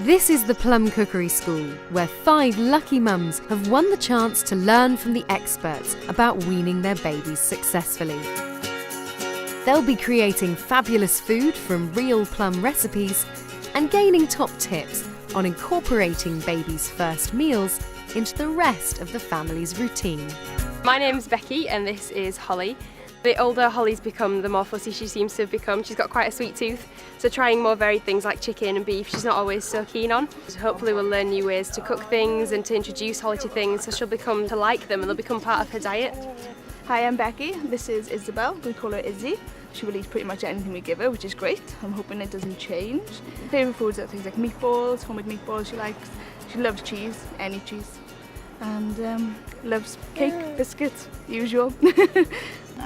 This is the Plum Cookery School, where 5 lucky mums have won the chance to learn from the experts about weaning their babies successfully. They'll be creating fabulous food from real plum recipes and gaining top tips on incorporating babies' first meals into the rest of the family's routine. My name's Becky and this is Holly. The older Holly's become, the more fussy she seems to have become. She's got quite a sweet tooth, so trying more varied things like chicken and beef she's not always so keen on. So hopefully we'll learn new ways to cook things and to introduce Holly to things so she'll become to like them and they'll become part of her diet. Hi, I'm Becky. This is Isabel. We call her Izzy. She will eat pretty much anything we give her, which is great. I'm hoping it doesn't change. Favourite foods are things like meatballs, homemade meatballs she likes. She loves cheese, any cheese. And loves cake, biscuits, usual.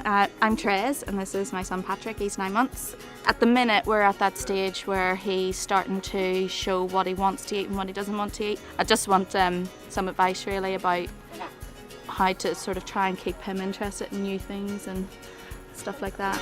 I'm Trez and this is my son Patrick, he's 9 months. At the minute we're at that stage where he's starting to show what he wants to eat and what he doesn't want to eat. I just want some advice really about how to sort of try and keep him interested in new things and stuff like that.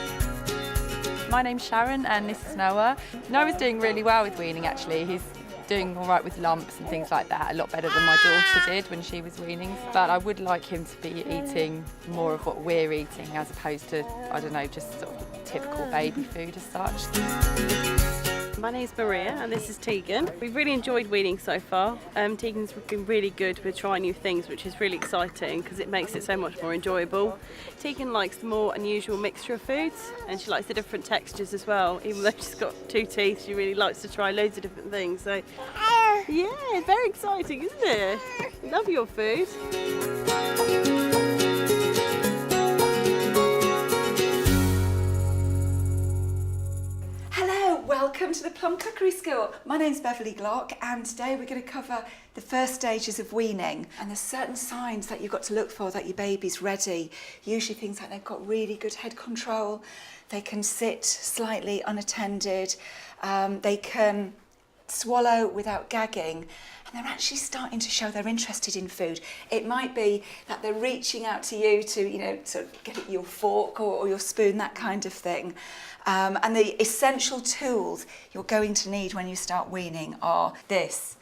My name's Sharon and this is Noah. Noah's doing really well with weaning actually. He's doing all right with lumps and things like that, a lot better than my daughter did when she was weaning. But I would like him to be eating more of what we're eating as opposed to, I don't know, just sort of typical baby food as such. My name's Maria and this is Tegan. We've really enjoyed weaning so far. Tegan's been really good with trying new things, which is really exciting because it makes it so much more enjoyable. Tegan likes the more unusual mixture of foods and she likes the different textures as well. Even though she's got 2 teeth, she really likes to try loads of different things. So yeah, very exciting, isn't it? Love your food. Welcome to the Plum Cookery School. My name's Beverly Glock and today we're going to cover the first stages of weaning, and there's certain signs that you've got to look for that your baby's ready. Usually things like they've got really good head control, they can sit slightly unattended, they can swallow without gagging, and they're actually starting to show they're interested in food. It might be that they're reaching out to you to, you know, sort of get at your fork or your spoon, that kind of thing. And the essential tools you're going to need when you start weaning are this.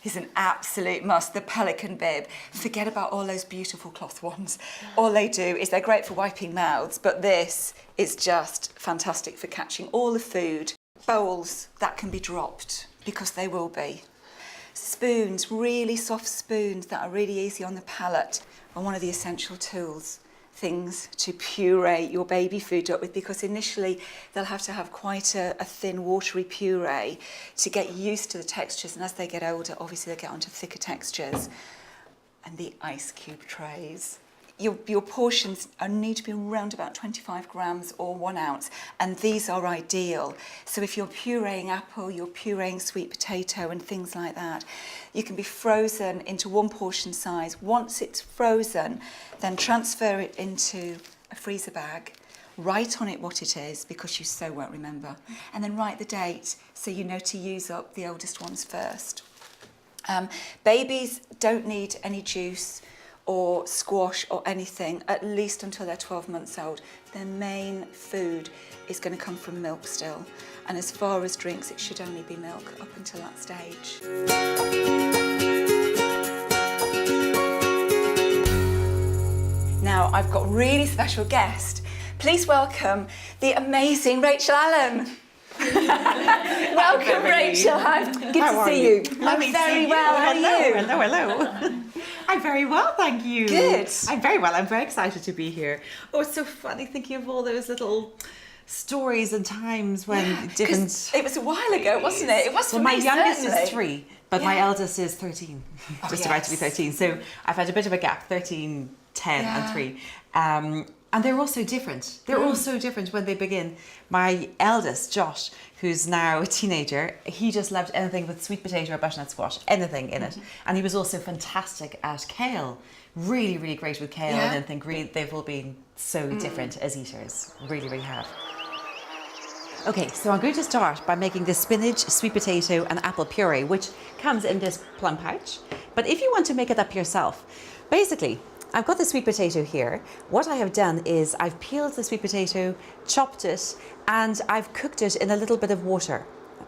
Is an absolute must, the pelican bib. Forget about all those beautiful cloth ones. All they do is they're great for wiping mouths, but this is just fantastic for catching all the food. Bowls that can be dropped, because they will be. Spoons, really soft spoons that are really easy on the palate, are one of the essential tools. Things to puree your baby food up with, because initially they'll have to have quite a thin watery puree to get used to the textures, and as they get older obviously they'll get onto thicker textures. And the ice cube trays. Your portions need to be around about 25 grams or 1 ounce, and these are ideal. So if you're pureeing apple, you're pureeing sweet potato and things like that, you can be frozen into 1 portion size. Once it's frozen, then transfer it into a freezer bag, write on it what it is because you so won't remember, and then write the date so you know to use up the oldest ones first. Babies don't need any juice or squash or anything, at least until they're 12 months old. Their main food is going to come from milk still. And as far as drinks, it should only be milk up until that stage. Now, I've got a really special guest. Please welcome the amazing Rachel Allen. Welcome, Rachel. Good to see you. I'm very well. How are you? Hello. I'm very well, thank you. Good. I'm very well. I'm very excited to be here. Oh, it's so funny thinking of all those little stories and times when different... It was a while ago, wasn't it? It was for my youngest certainly. is 3, but my eldest is 13. Just about to be 13. So I've had a bit of a gap, 13, 10 and 3. And they're all so different. They're all so different when they begin. My eldest, Josh, who's now a teenager, he just loved anything with sweet potato or butternut squash, anything in it. And he was also fantastic at kale. Really, really great with kale and anything green. They've all been so different as eaters. Really, really have. Okay, so I'm going to start by making the spinach, sweet potato and apple puree, which comes in this plum pouch. But if you want to make it up yourself, basically, I've got the sweet potato here. What I have done is I've peeled the sweet potato, chopped it, and I've cooked it in a little bit of water.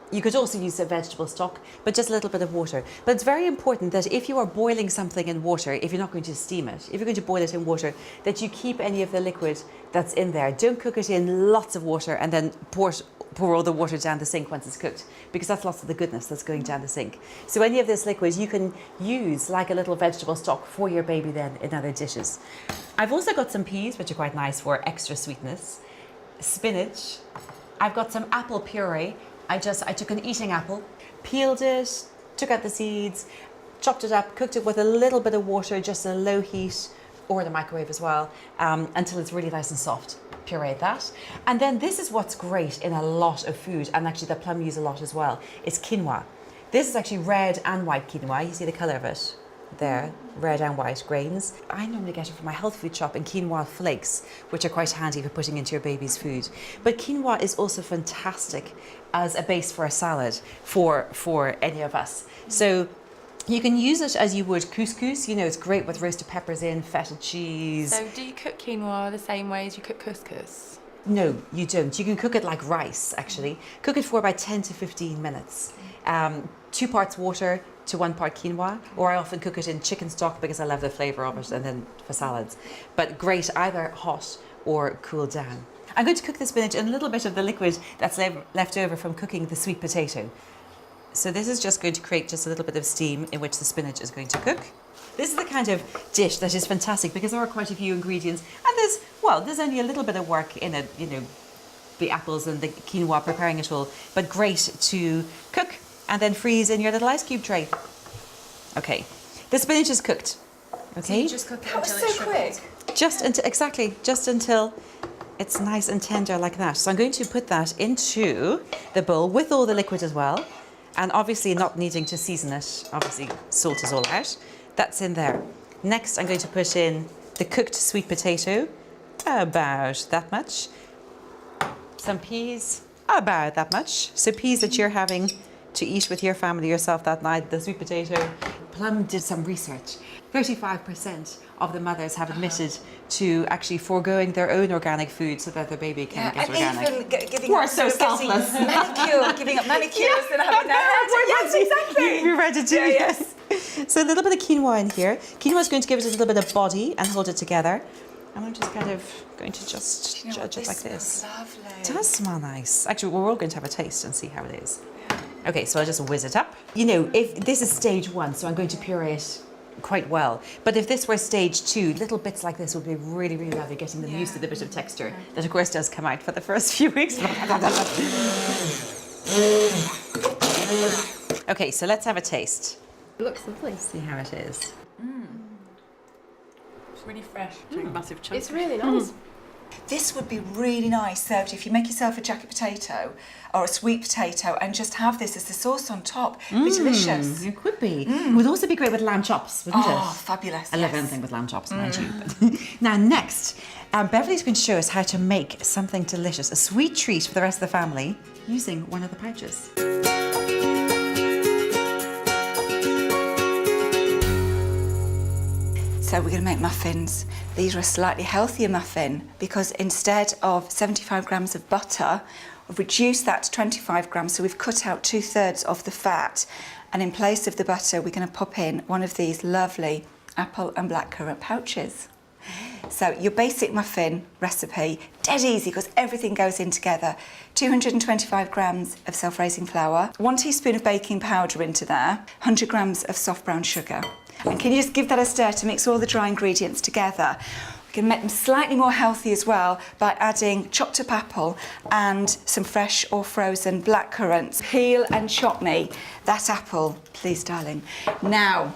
You could also use a vegetable stock, but just a little bit of water. But it's very important that if you are boiling something in water, if you're not going to steam it, if you're going to boil it in water, that you keep any of the liquid that's in there. Don't cook it in lots of water and then pour all the water down the sink once it's cooked, because that's lots of the goodness that's going down the sink. So any of this liquid you can use like a little vegetable stock for your baby then in other dishes. I've also got some peas, which are quite nice for extra sweetness. Spinach. I've got some apple puree. I took an eating apple, peeled it, took out the seeds, chopped it up, cooked it with a little bit of water, just a low heat, or the microwave as well, until it's really nice and soft. Pureed that. And then this is what's great in a lot of food, and actually the Plum use a lot as well. It's quinoa. This is actually red and white quinoa. You see the colour of it there, red and white grains. I normally get it from my health food shop in quinoa flakes, which are quite handy for putting into your baby's food. But quinoa is also fantastic as a base for a salad for any of us. So you can use it as you would couscous. You know, it's great with roasted peppers in, feta cheese. So do you cook quinoa the same way as you cook couscous? No, you don't. You can cook it like rice, actually. Cook it for about 10 to 15 minutes. 2 parts water to 1 part quinoa, or I often cook it in chicken stock because I love the flavour of it, and then for salads. But great either hot or cooled down. I'm going to cook the spinach in a little bit of the liquid that's left over from cooking the sweet potato. So this is just going to create just a little bit of steam in which the spinach is going to cook. This is the kind of dish that is fantastic because there are quite a few ingredients, and there's only a little bit of work in it, you know, the apples and the quinoa, preparing it all, but great to cook and then freeze in your little ice cube tray. Okay, the spinach is cooked. Okay, So you just cook it until it's quick. Just until it's nice and tender like that. So I'm going to put that into the bowl with all the liquid as well, and obviously not needing to season it. Obviously, salt is all out. That's in there. Next, I'm going to put in the cooked sweet potato, about that much. Some peas, about that much. So peas that you're having to eat with your family yourself that night, the sweet potato. Plum did some research. 35% of the mothers have admitted to actually foregoing their own organic food so that their baby can get organic. And even giving We're up so selfless. giving up manicures and having their hair. Yes, exactly. You're ready to. Yeah, yes. So a little bit of quinoa in here. Quinoa is going to give it a little bit of body and hold it together. And I'm just kind of going to just judge it like this. Lovely. It does smell nice. Actually, we're all going to have a taste and see how it is. Okay, so I'll just whiz it up. You know, if this is stage 1, so I'm going to puree it quite well. But if this were stage 2, little bits like this would be really, really lovely, getting them used to the bit of texture that, of course, does come out for the first few weeks. Okay, so let's have a taste. It looks lovely. See how it is. It's really fresh. It's a massive chunk. It's really nice. This would be really nice served if you make yourself a jacket potato or a sweet potato and just have this as the sauce on top. It'd be delicious. It could be. It would also be great with lamb chops, wouldn't it? Oh, fabulous. I love anything with lamb chops, mind you. Now, next, Beverly's going to show us how to make something delicious, a sweet treat for the rest of the family, using one of the pouches. So we're going to make muffins. These are a slightly healthier muffin because instead of 75 grams of butter, we've reduced that to 25 grams. So we've cut out 2/3 of the fat. And in place of the butter, we're going to pop in one of these lovely apple and blackcurrant pouches. So your basic muffin recipe, dead easy because everything goes in together. 225 grams of self-raising flour, 1 teaspoon of baking powder into there, 100 grams of soft brown sugar. And can you just give that a stir to mix all the dry ingredients together? We can make them slightly more healthy as well by adding chopped up apple and some fresh or frozen blackcurrants. Peel and chop me that apple, please, darling. Now,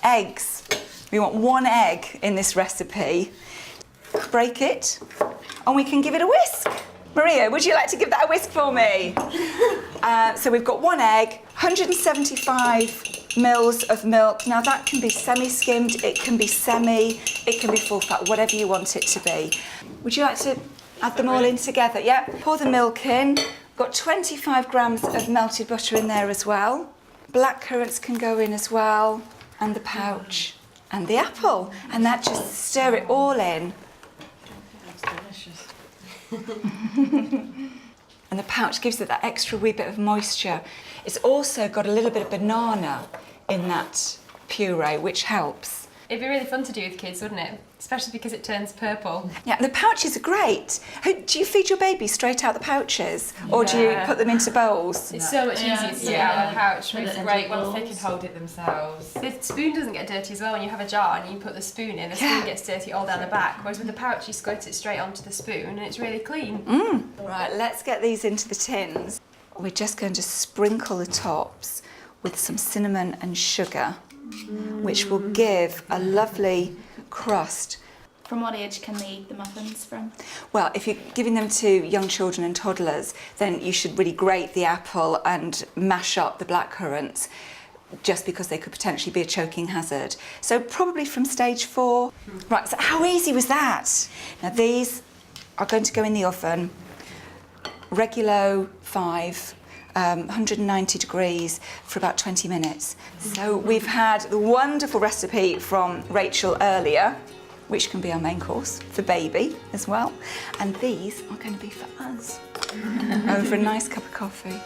eggs. We want 1 egg in this recipe. Break it, and we can give it a whisk. Maria, would you like to give that a whisk for me? So we've got 1 egg, 175 mils of milk. Now that can be semi-skimmed, it can be semi, it can be full fat, whatever you want it to be. Would you like to add them all in together? Yeah. Pour the milk in. Got 25 grams of melted butter in there as well. Black currants can go in as well, and the pouch, and the apple, and that just stir it all in. That's delicious. and the pouch gives it that extra wee bit of moisture. It's also got a little bit of banana in that puree, which helps. It'd be really fun to do with kids, wouldn't it? Especially because it turns purple. Yeah, the pouches are great. Do you feed your baby straight out the pouches, or do you put them into bowls? It's so much easier to get out of the pouch. It's great once they can hold it themselves. The spoon doesn't get dirty as well. When you have a jar and you put the spoon in, the spoon gets dirty all down the back. Whereas with the pouch, you squirt it straight onto the spoon and it's really clean. Right, let's get these into the tins. We're just going to sprinkle the tops with some cinnamon and sugar, which will give a lovely crust. From what age can they eat the muffins from? Well, if you're giving them to young children and toddlers, then you should really grate the apple and mash up the blackcurrants, just because they could potentially be a choking hazard. So probably from stage 4. Right, so how easy was that? Now these are going to go in the oven, regulo 5, 190 degrees for about 20 minutes. So we've had the wonderful recipe from Rachel earlier, which can be our main course for baby as well. And these are going to be for us over a nice cup of coffee.